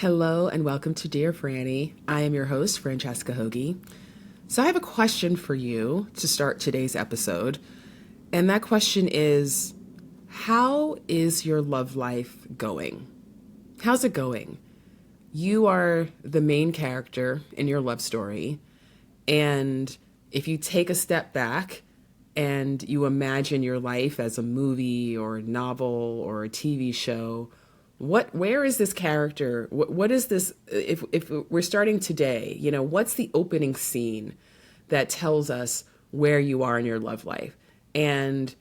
Hello and welcome to Dear Franny. I am your host, Francesca Hogi. So I have a question for you to start today's episode. And that question is, how is your love life going? How's it going? You are the main character in your love story. And if you take a step back and you imagine your life as a movie or a novel or a TV show, where is this character? What is this? If we're starting today, what's the opening scene that tells us where you are in your love life? And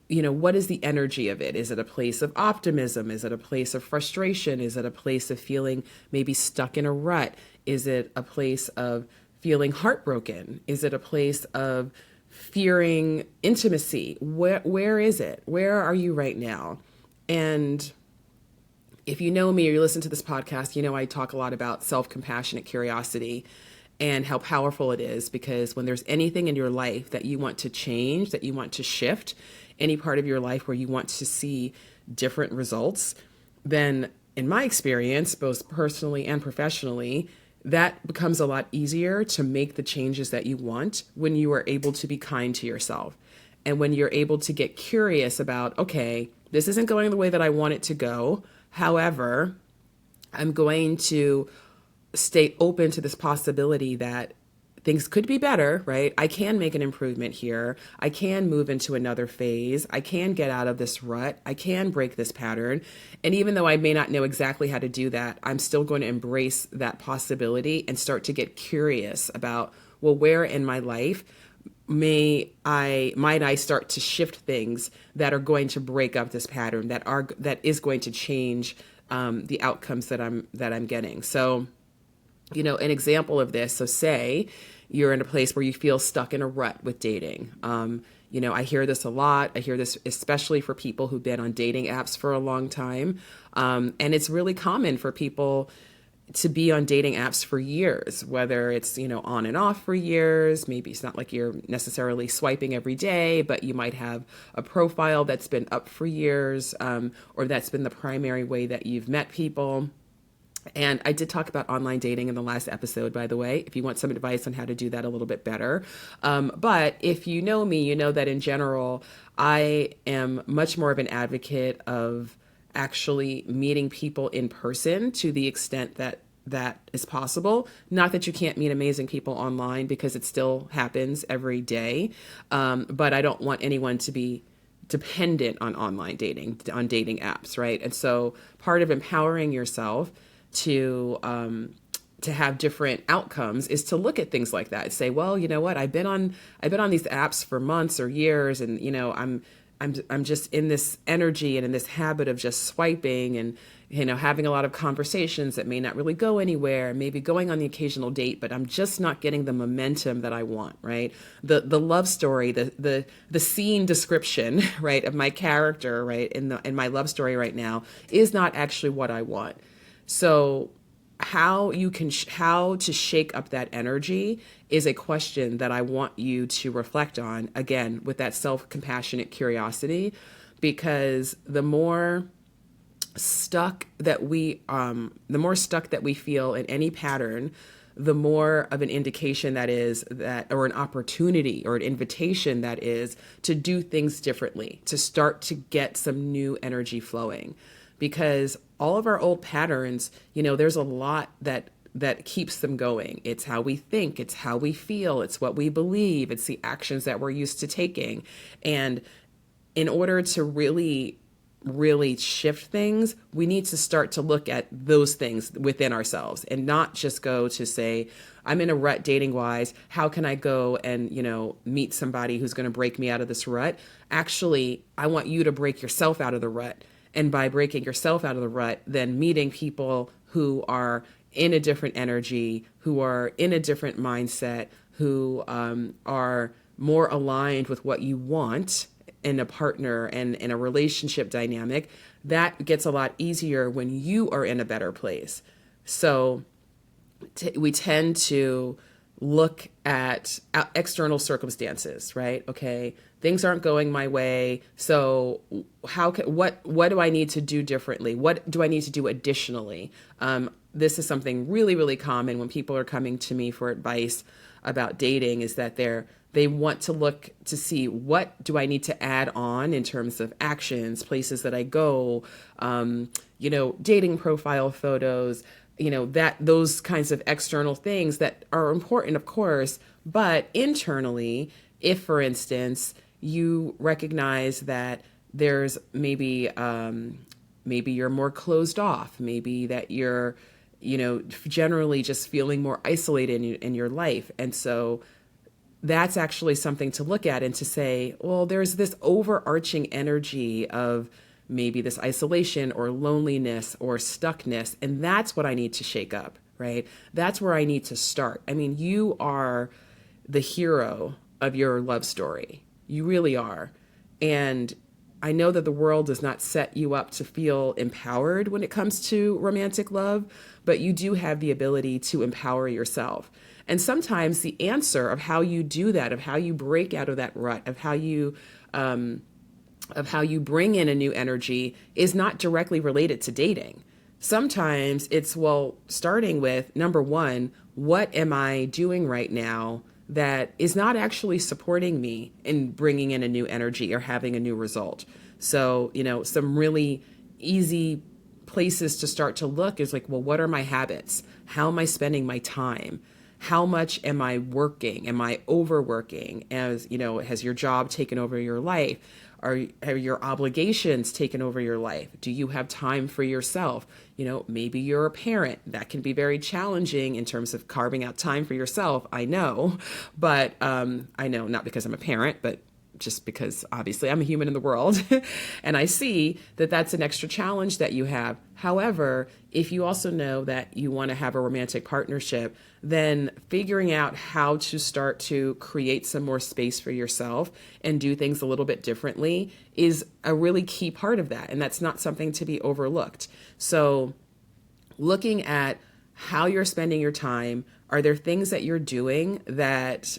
what is the energy of it? Is it a place of optimism? Is it a place of frustration? Is it a place of feeling maybe stuck in a rut? Is it a place of feeling heartbroken? Is it a place of fearing intimacy? Where is it? Where are you right now? And if you know me or you listen to this podcast, I talk a lot about self-compassionate curiosity and how powerful it is, because when there's anything in your life that you want to change, that you want to shift, any part of your life where you want to see different results, then in my experience, both personally and professionally, that becomes a lot easier to make the changes that you want when you are able to be kind to yourself. And when you're able to get curious about, okay, this isn't going the way that I want it to go. However, I'm going to stay open to this possibility that things could be better, right? I can make an improvement here. I can move into another phase. I can get out of this rut. I can break this pattern. And even though I may not know exactly how to do that, I'm still going to embrace that possibility and start to get curious about, well, where in my life might I start to shift things that are going to break up this pattern, that is going to change the outcomes that I'm getting. So, an example of this. So say you're in a place where you feel stuck in a rut with dating. I hear this a lot. I hear this especially for people who've been on dating apps for a long time. And it's really common for people to be on dating apps for years, whether it's, on and off for years. Maybe it's not like you're necessarily swiping every day, but you might have a profile that's been up for years, or that's been the primary way that you've met people. And I did talk about online dating in the last episode, by the way, if you want some advice on how to do that a little bit better. But if you know me, you know that in general, I am much more of an advocate of actually meeting people in person to the extent that is possible. Not that you can't meet amazing people online, because it still happens every day. But I don't want anyone to be dependent on online dating, on dating apps, right? And so part of empowering yourself to have different outcomes is to look at things like that. Say, well, you know what? I've been on these apps for months or years, and I'm just in this energy and in this habit of just swiping and having a lot of conversations that may not really go anywhere, maybe going on the occasional date, but I'm just not getting the momentum that I want, right? The love story, the scene description, right, of my character, right, in my love story right now is not actually what I want. So how to shake up that energy is a question that I want you to reflect on, again, with that self-compassionate curiosity, because the more stuck that we feel in any pattern, the more of an indication that is that, or an opportunity or an invitation that is to do things differently, to start to get some new energy flowing. Because all of our old patterns, there's a lot that keeps them going. It's how we think, it's how we feel, it's what we believe, it's the actions that we're used to taking. And in order to really shift things, we need to start to look at those things within ourselves and not just go to say, I'm in a rut dating wise. How can I go and, meet somebody who's going to break me out of this rut? Actually, I want you to break yourself out of the rut. And by breaking yourself out of the rut, then meeting people who are in a different energy, who are in a different mindset, who are more aligned with what you want in a partner and in a relationship dynamic, that gets a lot easier when you are in a better place. So we tend to look at external circumstances, right? Okay, things aren't going my way. So what do I need to do differently? What do I need to do additionally? this is something really, really common when people are coming to me for advice about dating, is that they want to look to see, what do I need to add on in terms of actions, places that I go, dating profile photos, that those kinds of external things that are important, of course, but internally, if, for instance, you recognize that there's maybe you're more closed off, maybe that you're, generally just feeling more isolated in your life. And so that's actually something to look at and to say, well, there's this overarching energy of maybe this isolation or loneliness or stuckness. And that's what I need to shake up, right? That's where I need to start. I mean, you are the hero of your love story. You really are. And I know that the world does not set you up to feel empowered when it comes to romantic love, but you do have the ability to empower yourself. And sometimes the answer of how you do that, of how you break out of that rut, of how you bring in a new energy, is not directly related to dating. Sometimes it's, well, starting with, number one, what am I doing right now that is not actually supporting me in bringing in a new energy or having a new result? So, some really easy places to start to look is like, well, what are my habits? How am I spending my time? How much am I working? Am I overworking? Has your job taken over your life? Are your obligations taken over your life? Do you have time for yourself? Maybe you're a parent. That can be very challenging in terms of carving out time for yourself. I know, but I know not because I'm a parent, but just because obviously I'm a human in the world and I see that that's an extra challenge that you have. However, if you also know that you want to have a romantic partnership, then figuring out how to start to create some more space for yourself and do things a little bit differently is a really key part of that. And that's not something to be overlooked. So looking at how you're spending your time, are there things that you're doing that,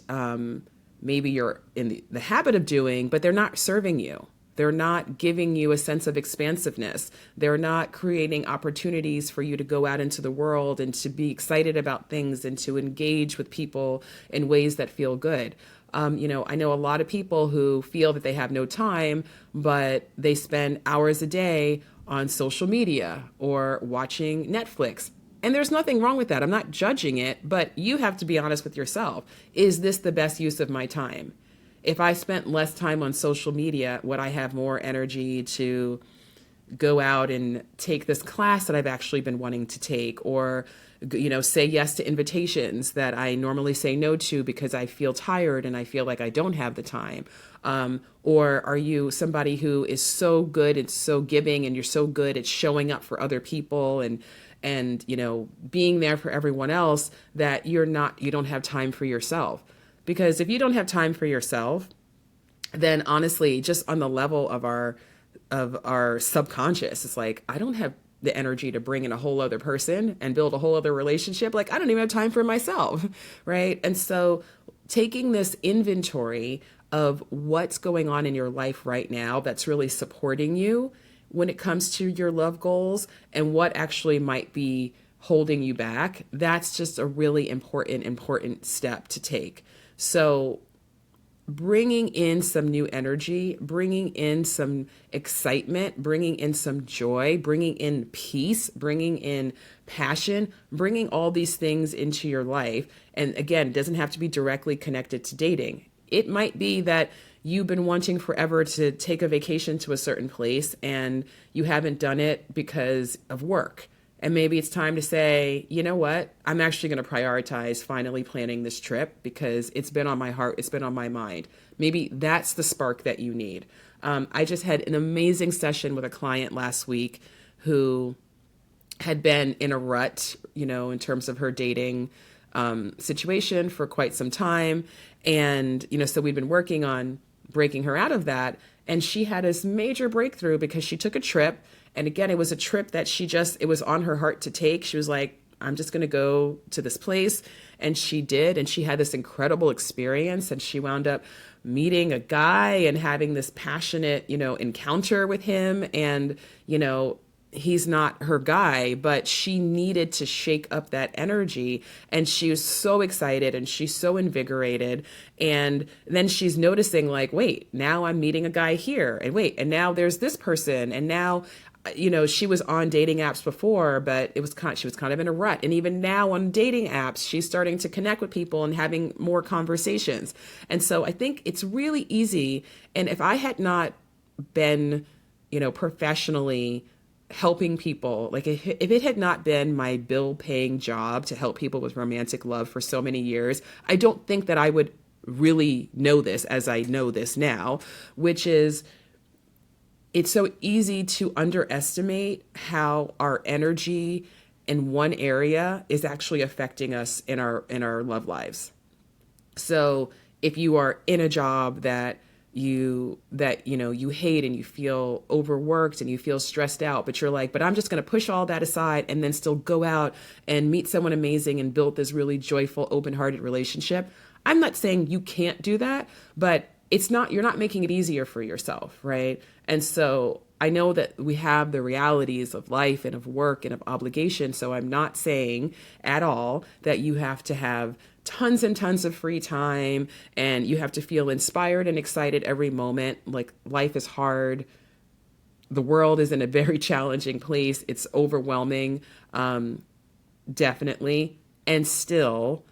maybe you're in the habit of doing, but they're not serving you. They're not giving you a sense of expansiveness. They're not creating opportunities for you to go out into the world and to be excited about things and to engage with people in ways that feel good. I know a lot of people who feel that they have no time, but they spend hours a day on social media or watching Netflix. And there's nothing wrong with that. I'm not judging it, but you have to be honest with yourself. Is this the best use of my time? If I spent less time on social media, would I have more energy to go out and take this class that I've actually been wanting to take, or, say yes to invitations that I normally say no to because I feel tired and I feel like I don't have the time? Or are you somebody who is so good and so giving and you're so good at showing up for other people and being there for everyone else that you don't have time for yourself? Because if you don't have time for yourself, then honestly, just on the level of our subconscious, it's like, I don't have the energy to bring in a whole other person and build a whole other relationship. Like, I don't even have time for myself, right? And so taking this inventory of what's going on in your life right now that's really supporting you when it comes to your love goals and what actually might be holding you back, that's just a really important step to take. So bringing in some new energy, bringing in some excitement, bringing in some joy, bringing in peace, bringing in passion, bringing all these things into your life. And again, it doesn't have to be directly connected to dating. It might be that you've been wanting forever to take a vacation to a certain place and you haven't done it because of work. And maybe it's time to say, you know what, I'm actually going to prioritize finally planning this trip because it's been on my heart, it's been on my mind. Maybe that's the spark that you need. I just had an amazing session with a client last week who had been in a rut, in terms of her dating situation for quite some time. And, so we'd been working on breaking her out of that. And she had this major breakthrough because she took a trip. And again, it was a trip that it was on her heart to take. She was like, I'm just going to go to this place. And she did. And she had this incredible experience. And she wound up meeting a guy and having this passionate, encounter with him. And, he's not her guy, but she needed to shake up that energy. And she was so excited and she's so invigorated. And then she's noticing, like, wait, now I'm meeting a guy here. And wait, and now there's this person. And now, she was on dating apps before, but she was kind of in a rut. And even now on dating apps, she's starting to connect with people and having more conversations. And so I think it's really easy. And if I had not been, professionally helping people, like if it had not been my bill paying job to help people with romantic love for so many years, I don't think that I would really know this as I know this now, which is, it's so easy to underestimate how our energy in one area is actually affecting us in our love lives. So if you are in a job that you hate and you feel overworked and you feel stressed out, but you're like, but I'm just going to push all that aside and then still go out and meet someone amazing and build this really joyful, open-hearted relationship. I'm not saying you can't do that, but you're not making it easier for yourself, right? And so I know that we have the realities of life and of work and of obligation. So I'm not saying at all that you have to have tons and tons of free time and you have to feel inspired and excited every moment. Like, life is hard. The world is in a very challenging place. It's overwhelming, definitely. And still,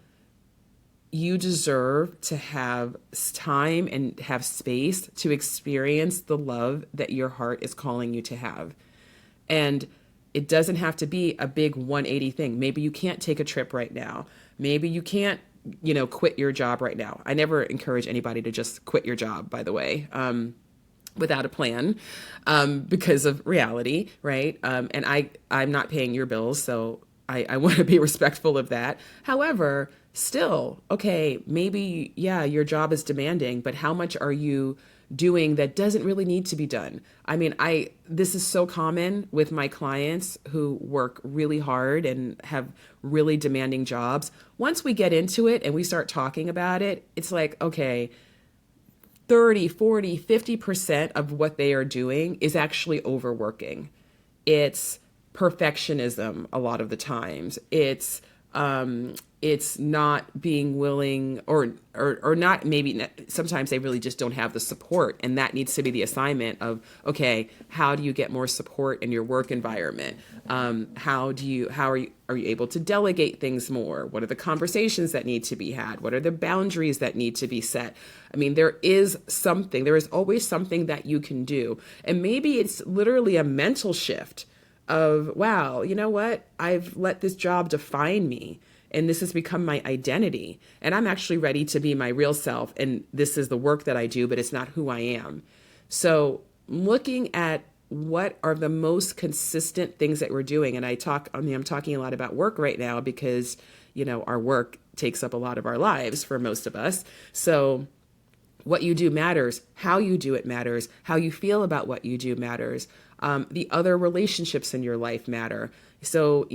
you deserve to have time and have space to experience the love that your heart is calling you to have. And it doesn't have to be a big 180 thing. Maybe you can't take a trip right now. Maybe you can't, quit your job right now. I never encourage anybody to just quit your job, by the way, without a plan, because of reality, right? And I'm not paying your bills, so I want to be respectful of that. However, still, okay, maybe, yeah, your job is demanding, but how much are you doing that doesn't really need to be done? I mean, this is so common with my clients who work really hard and have really demanding jobs. Once we get into it and we start talking about it, it's like, okay, 30, 40, 50% of what they are doing is actually overworking. It's perfectionism a lot of the times. It's not being willing or not, maybe sometimes they really just don't have the support, and that needs to be the assignment of, okay, how do you get more support in your work environment? How are you able to delegate things more? What are the conversations that need to be had? What are the boundaries that need to be set? I mean, there is always something that you can do. And maybe it's literally a mental shift of, wow, you know what? I've let this job define me and this has become my identity. And I'm actually ready to be my real self. And this is the work that I do, but it's not who I am. So looking at what are the most consistent things that we're doing. And I'm talking a lot about work right now because, our work takes up a lot of our lives for most of us. So what you do matters. How you do it matters. How you feel about what you do matters. The other relationships in your life matter. So,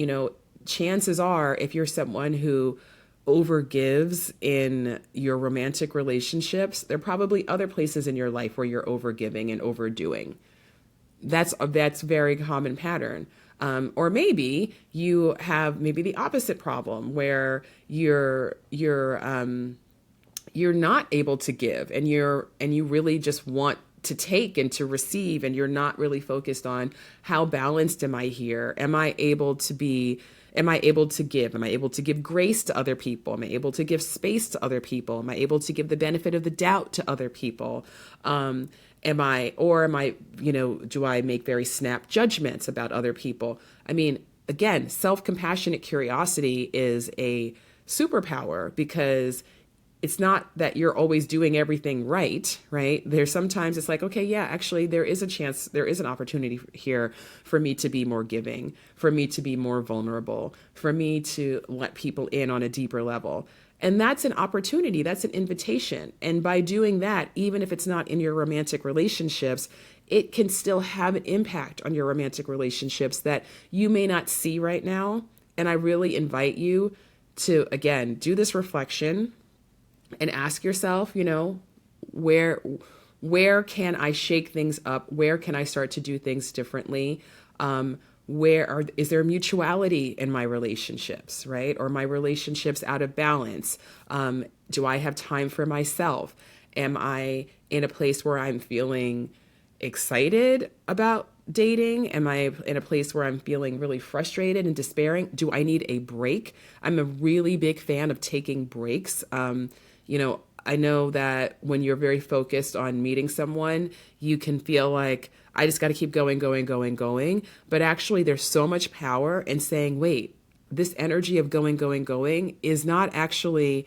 chances are, if you're someone who overgives in your romantic relationships, there are probably other places in your life where you're overgiving and overdoing. That's very common pattern. Or maybe you have the opposite problem where you're not able to give and you really just want to take and to receive, and you're not really focused on how balanced am I here? Am I able to give? Am I able to give grace to other people? Am I able to give space to other people? Am I able to give the benefit of the doubt to other people? Do I make very snap judgments about other people? I mean, again, self-compassionate curiosity is a superpower because it's not that you're always doing everything right? There's sometimes it's like, okay, yeah, actually there is an opportunity here for me to be more giving, for me to be more vulnerable, for me to let people in on a deeper level. And that's an opportunity, that's an invitation. And by doing that, even if it's not in your romantic relationships, it can still have an impact on your romantic relationships that you may not see right now. And I really invite you to, again, do this reflection and ask yourself, where can I shake things up? Where can I start to do things differently? is there mutuality in my relationships, right? Or my relationships out of balance? Do I have time for myself? Am I in a place where I'm feeling excited about dating? Am I in a place where I'm feeling really frustrated and despairing? Do I need a break? I'm a really big fan of taking breaks. I know that when you're very focused on meeting someone, you can feel like, I just got to keep going, going, going, going. But actually, there's so much power in saying, wait, this energy of going, going, going it's not actually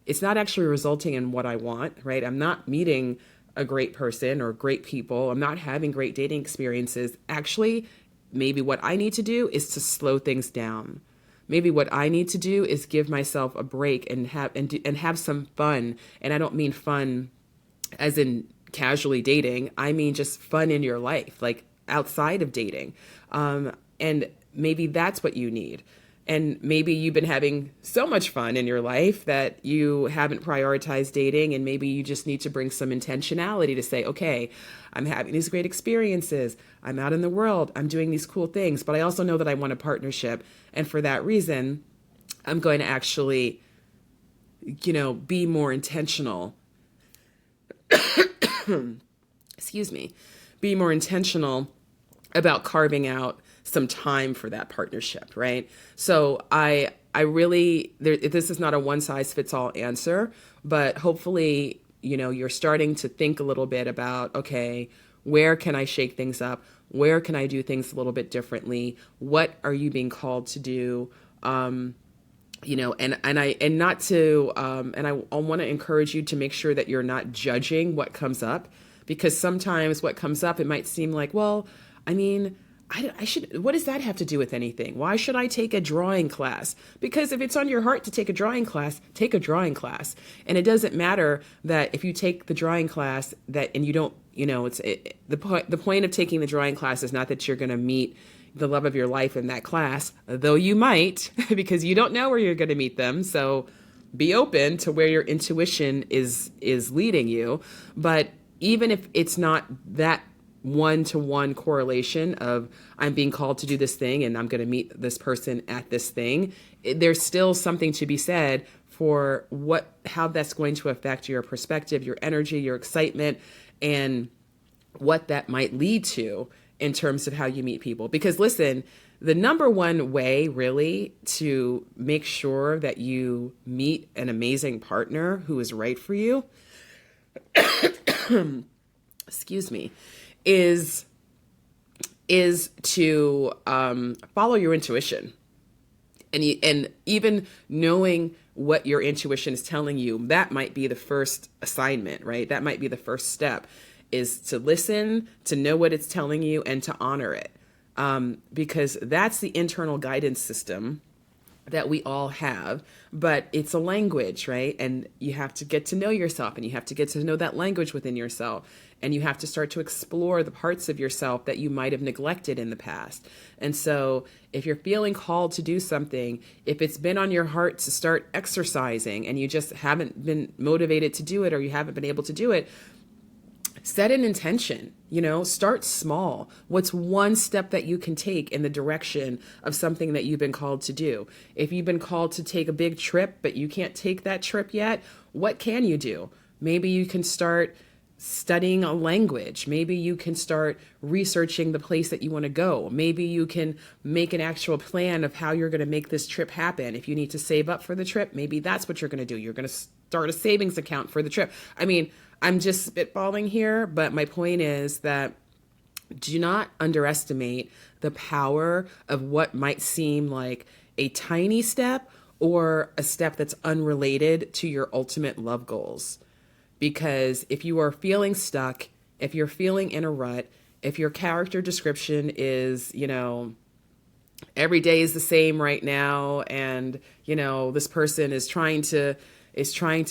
resulting in what I want, right? I'm not meeting a great person or great people. I'm not having great dating experiences. Actually, maybe what I need to do is to slow things down. Maybe what I need to do is give myself a break and have some fun. And I don't mean fun as in casually dating. I mean just fun in your life, like outside of dating. And maybe that's what you need. And maybe you've been having so much fun in your life that you haven't prioritized dating, and maybe you just need to bring some intentionality to say, okay, I'm having these great experiences. I'm out in the world. I'm doing these cool things, but I also know that I want a partnership. And for that reason, I'm going to actually, be more intentional. Excuse me. Be more intentional about carving out some time for that partnership, right? So I really, this is not a one size fits all answer, but hopefully, you're starting to think a little bit about, okay, where can I shake things up? Where can I do things a little bit differently? What are you being called to do? And I want to encourage you to make sure that you're not judging what comes up, because sometimes what comes up, it might seem like, well, I mean, I should, what does that have to do with anything? Why should I take a drawing class? Because if it's on your heart to take a drawing class, take a drawing class. And it doesn't matter that if you take the drawing class and you don't, the point of taking the drawing class is not that you're going to meet the love of your life in that class, though you might, because you don't know where you're going to meet them. So be open to where your intuition is leading you. But even if it's not that one-to-one correlation of I'm being called to do this thing and I'm going to meet this person at this thing, there's still something to be said for how that's going to affect your perspective, your energy, your excitement, and what that might lead to in terms of how you meet people. Because listen, the number one way really to make sure that you meet an amazing partner who is right for you, excuse me, is to follow your intuition. And even knowing what your intuition is telling you, that might be the first assignment, right? That might be the first step, is to listen, to know what it's telling you, and to honor it. Because that's the internal guidance system that we all have, but it's a language, right? And you have to get to know yourself, and you have to get to know that language within yourself. And you have to start to explore the parts of yourself that you might have neglected in the past. And so if you're feeling called to do something, if it's been on your heart to start exercising and you just haven't been motivated to do it, or you haven't been able to do it, set an intention, start small. What's one step that you can take in the direction of something that you've been called to do? If you've been called to take a big trip, but you can't take that trip yet, what can you do? Maybe you can start studying a language. Maybe you can start researching the place that you want to go. Maybe you can make an actual plan of how you're going to make this trip happen. If you need to save up for the trip, maybe that's what you're going to do. You're going to start a savings account for the trip. I mean, I'm just spitballing here, but my point is that do not underestimate the power of what might seem like a tiny step or a step that's unrelated to your ultimate love goals. Because if you are feeling stuck, if you're feeling in a rut, if your character description is, every day is the same right now, and, this person is trying to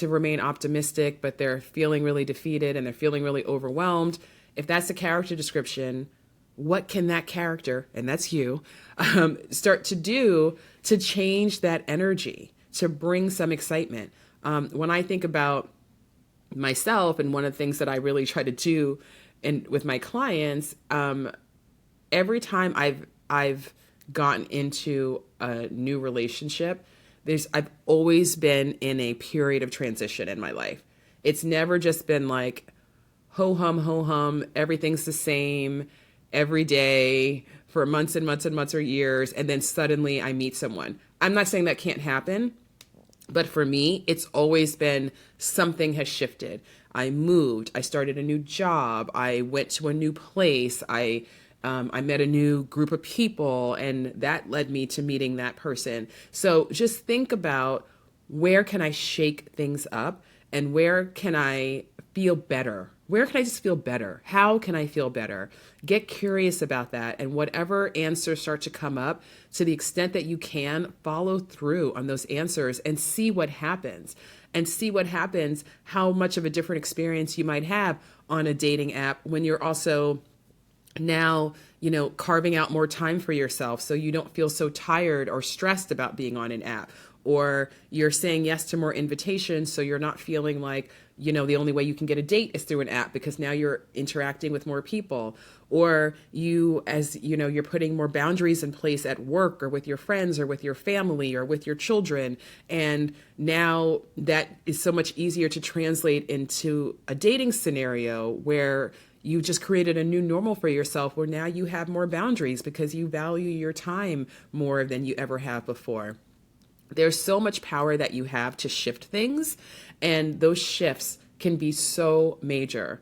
remain optimistic, but they're feeling really defeated and they're feeling really overwhelmed. If that's a character description, what can that character, and that's you, start to do to change that energy, to bring some excitement? When I think about myself, and one of the things that I really try to do with my clients, every time I've gotten into a new relationship, I've always been in a period of transition in my life. It's never just been like ho hum, everything's the same every day for months and months and months or years, and then suddenly I meet someone. I'm not saying that can't happen, but for me, it's always been something has shifted. I moved. I started a new job. I went to a new place. I met a new group of people, and that led me to meeting that person. So just think about, where can I shake things up, and where can I feel better? Where can I just feel better? How can I feel better? Get curious about that. And whatever answers start to come up, to the extent that you can, follow through on those answers and see what happens. And see what happens, how much of a different experience you might have on a dating app when you're also now, carving out more time for yourself so you don't feel so tired or stressed about being on an app. Or you're saying yes to more invitations so you're not feeling like, the only way you can get a date is through an app, because now you're interacting with more people. Or you're putting more boundaries in place at work or with your friends or with your family or with your children. And now that is so much easier to translate into a dating scenario where you just created a new normal for yourself, where now you have more boundaries because you value your time more than you ever have before. There's so much power that you have to shift things, and those shifts can be so major.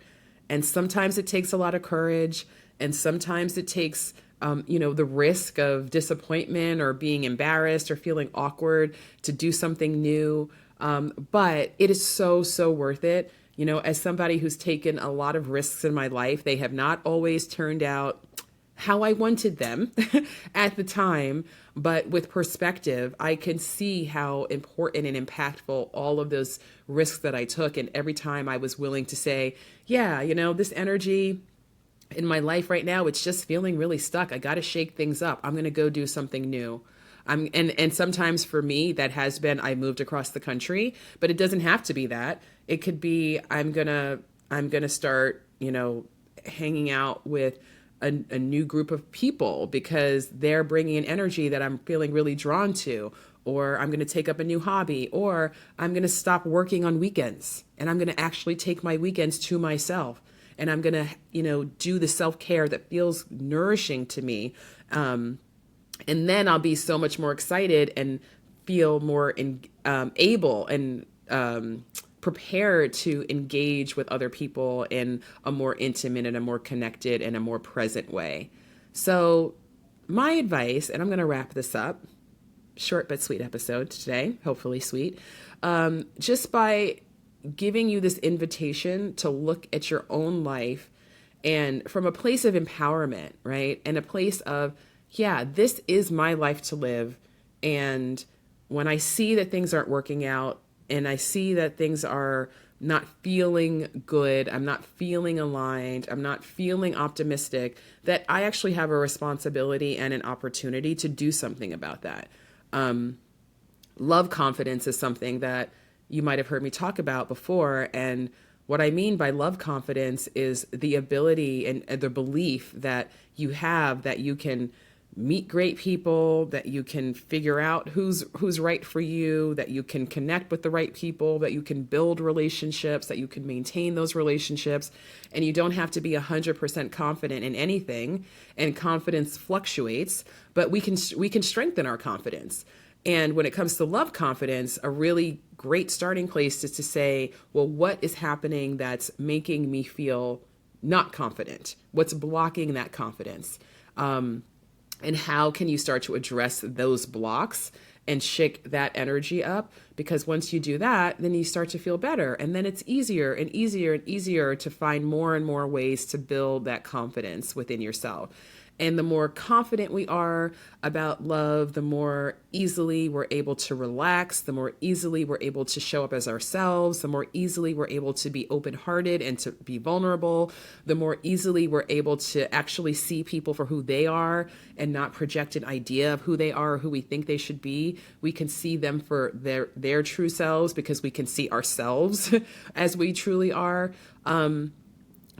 And sometimes it takes a lot of courage, and sometimes it takes the risk of disappointment or being embarrassed or feeling awkward to do something new. But it is so, so worth it. As somebody who's taken a lot of risks in my life, they have not always turned out how I wanted them at the time. But with perspective, I can see how important and impactful all of those risks that I took. And every time I was willing to say, yeah, this energy in my life right now, it's just feeling really stuck. I got to shake things up. I'm going to go do something new. And sometimes for me, that has been, I moved across the country, but it doesn't have to be that. It could be, I'm gonna start, hanging out with a new group of people because they're bringing an energy that I'm feeling really drawn to. Or I'm going to take up a new hobby, or I'm going to stop working on weekends and I'm going to actually take my weekends to myself. And I'm going to, do the self-care that feels nourishing to me. And then I'll be so much more excited and feel more able and prepared to engage with other people in a more intimate and a more connected and a more present way. So my advice, and I'm going to wrap this up, short but sweet episode today, hopefully sweet, just by giving you this invitation to look at your own life and from a place of empowerment, right? And a place of, yeah, this is my life to live. And when I see that things aren't working out and I see that things are not feeling good, I'm not feeling aligned, I'm not feeling optimistic, that I actually have a responsibility and an opportunity to do something about that. Love confidence is something that you might have heard me talk about before. And what I mean by love confidence is the ability and the belief that you have that you can meet great people, that you can figure out who's right for you, that you can connect with the right people, that you can build relationships, that you can maintain those relationships, and you don't have to be 100% confident in anything. And confidence fluctuates, but we can strengthen our confidence. And when it comes to love confidence, a really great starting place is to say, well, what is happening that's making me feel not confident? What's blocking that confidence? And how can you start to address those blocks and shake that energy up? Because once you do that, then you start to feel better. And then it's easier and easier and easier to find more and more ways to build that confidence within yourself. And the more confident we are about love, the more easily we're able to relax, the more easily we're able to show up as ourselves, the more easily we're able to be open-hearted and to be vulnerable, the more easily we're able to actually see people for who they are and not project an idea of who they are or who we think they should be. We can see them for their true selves because we can see ourselves as we truly are.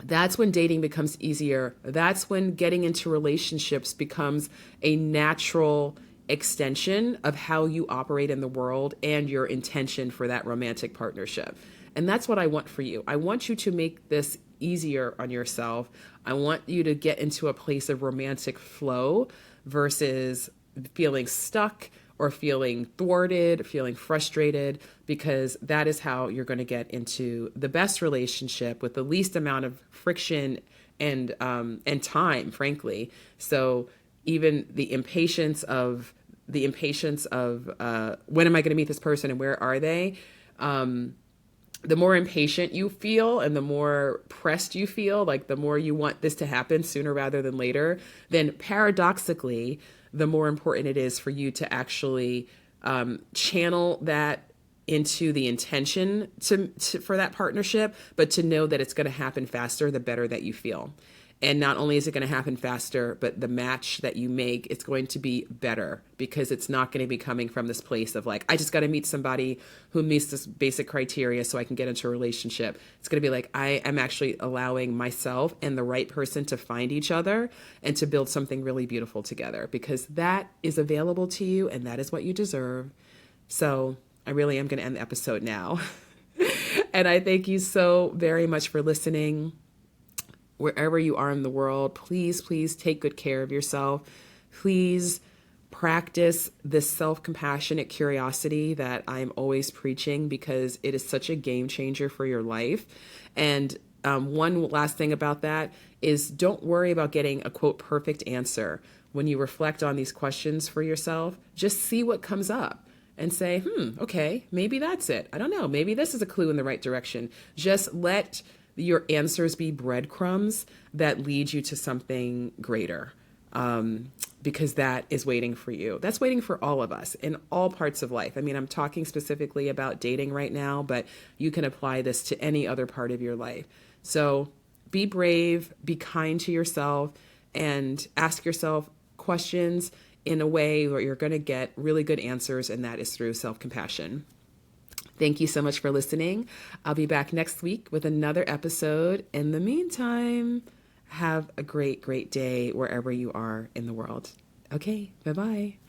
That's when dating becomes easier. That's when getting into relationships becomes a natural extension of how you operate in the world and your intention for that romantic partnership. And that's what I want for you. I want you to make this easier on yourself. I want you to get into a place of romantic flow versus feeling stuck or feeling thwarted, feeling frustrated, because that is how you're going to get into the best relationship with the least amount of friction and time, frankly. So even the impatience of when am I going to meet this person and where are they? The more impatient you feel and the more pressed you feel, like the more you want this to happen sooner rather than later, then paradoxically, the more important it is for you to actually channel that into the intention for that partnership, but to know that it's going to happen faster the better that you feel. And not only is it going to happen faster, but the match that you make, it's going to be better because it's not going to be coming from this place of like, I just got to meet somebody who meets this basic criteria so I can get into a relationship. It's going to be like, I am actually allowing myself and the right person to find each other and to build something really beautiful together, because that is available to you and that is what you deserve. So I really am going to end the episode now. And I thank you so very much for listening. Wherever you are in the world, please, please take good care of yourself. Please practice this self-compassionate curiosity that I'm always preaching, because it is such a game changer for your life. And one last thing about that is, don't worry about getting a quote perfect answer. When you reflect on these questions for yourself, just see what comes up and say, okay, maybe that's it. I don't know. Maybe this is a clue in the right direction. Just let your answers be breadcrumbs that lead you to something greater, because that is waiting for you. That's waiting for all of us in all parts of life. I mean, I'm talking specifically about dating right now, but you can apply this to any other part of your life. So be brave, be kind to yourself, and ask yourself questions in a way where you're going to get really good answers, and that is through self-compassion. Thank you so much for listening. I'll be back next week with another episode. In the meantime, have a great, great day wherever you are in the world. Okay, bye-bye.